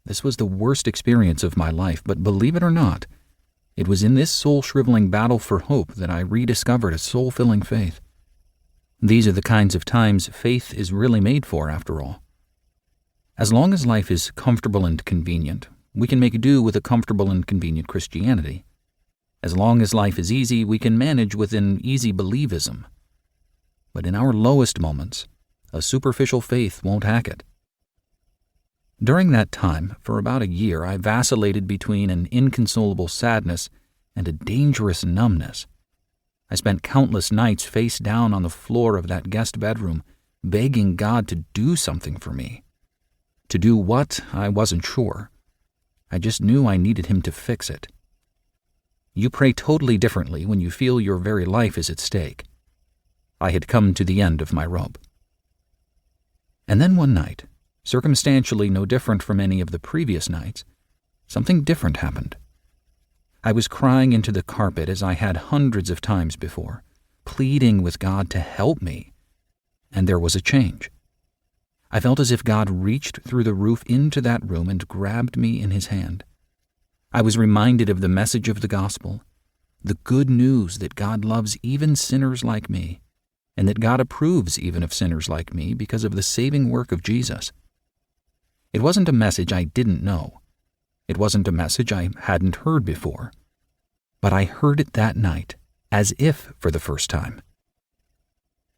This was the worst experience of my life, but believe it or not, it was in this soul-shriveling battle for hope that I rediscovered a soul-filling faith. These are the kinds of times faith is really made for, after all. As long as life is comfortable and convenient, we can make do with a comfortable and convenient Christianity. As long as life is easy, we can manage with an easy believism. But in our lowest moments, a superficial faith won't hack it. During that time, for about a year, I vacillated between an inconsolable sadness and a dangerous numbness. I spent countless nights face down on the floor of that guest bedroom, begging God to do something for me. To do what, I wasn't sure. I just knew I needed Him to fix it. You pray totally differently when you feel your very life is at stake. I had come to the end of my rope. And then one night, circumstantially no different from any of the previous nights, something different happened. I was crying into the carpet as I had hundreds of times before, pleading with God to help me, and there was a change. I felt as if God reached through the roof into that room and grabbed me in His hand. I was reminded of the message of the gospel, the good news that God loves even sinners like me, and that God approves even of sinners like me because of the saving work of Jesus. It wasn't a message I didn't know. It wasn't a message I hadn't heard before. But I heard it that night, as if for the first time.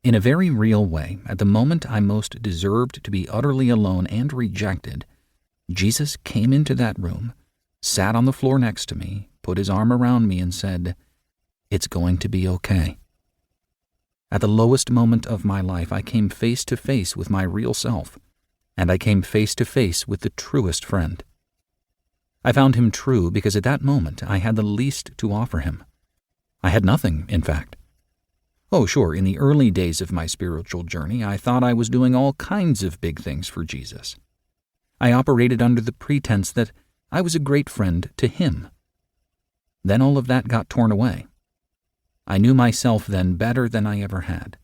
In a very real way, at the moment I most deserved to be utterly alone and rejected, Jesus came into that room, sat on the floor next to me, put His arm around me and said, "It's going to be okay." At the lowest moment of my life, I came face to face with my real self, and I came face to face with the truest friend. I found Him true because at that moment I had the least to offer Him. I had nothing, in fact. Oh, sure, in the early days of my spiritual journey, I thought I was doing all kinds of big things for Jesus. I operated under the pretense that I was a great friend to Him. Then all of that got torn away. I knew myself then better than I ever had.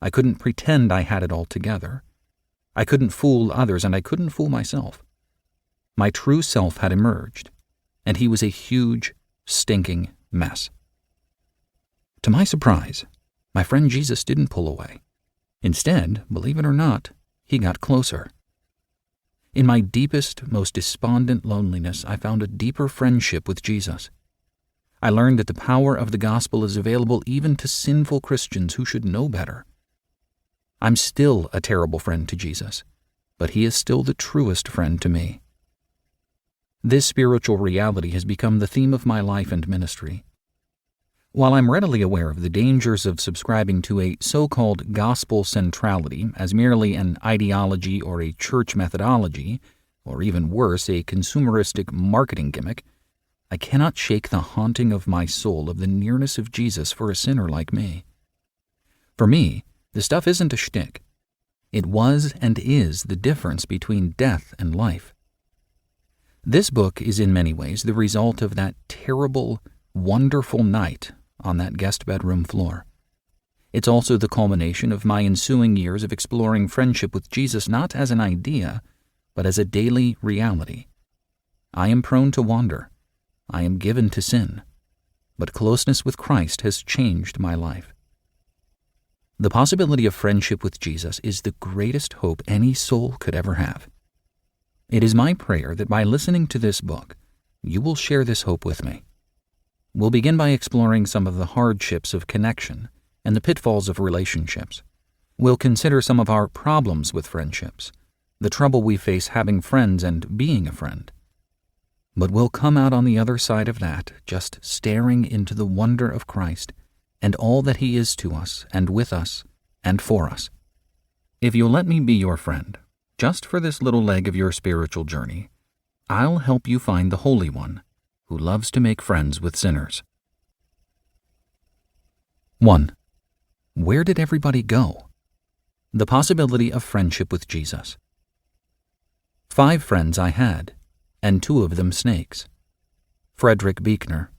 I couldn't pretend I had it all together. I couldn't fool others, and I couldn't fool myself. My true self had emerged, and He was a huge, stinking mess. To my surprise, my friend Jesus didn't pull away. Instead, believe it or not, He got closer. In my deepest, most despondent loneliness, I found a deeper friendship with Jesus. I learned that the power of the gospel is available even to sinful Christians who should know better. I'm still a terrible friend to Jesus, but He is still the truest friend to me. This spiritual reality has become the theme of my life and ministry. While I'm readily aware of the dangers of subscribing to a so-called gospel centrality as merely an ideology or a church methodology, or even worse, a consumeristic marketing gimmick, I cannot shake the haunting of my soul of the nearness of Jesus for a sinner like me. For me, the stuff isn't a shtick. It was and is the difference between death and life. This book is in many ways the result of that terrible, wonderful night on that guest bedroom floor. It's also the culmination of my ensuing years of exploring friendship with Jesus not as an idea, but as a daily reality. I am prone to wander. I am given to sin. But closeness with Christ has changed my life. The possibility of friendship with Jesus is the greatest hope any soul could ever have. It is my prayer that by listening to this book, you will share this hope with me. We'll begin by exploring some of the hardships of connection and the pitfalls of relationships. We'll consider some of our problems with friendships, the trouble we face having friends and being a friend. But we'll come out on the other side of that just staring into the wonder of Christ and all that He is to us and with us and for us. If you'll let me be your friend, just for this little leg of your spiritual journey, I'll help you find the Holy One who loves to make friends with sinners. 1. Where did everybody go? The possibility of friendship with Jesus. 5 friends I had, and 2 of them snakes. Frederick Buechner,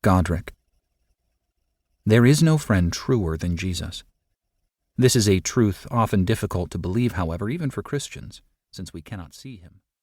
Godric. There is no friend truer than Jesus. This is a truth often difficult to believe, however, even for Christians, since we cannot see Him.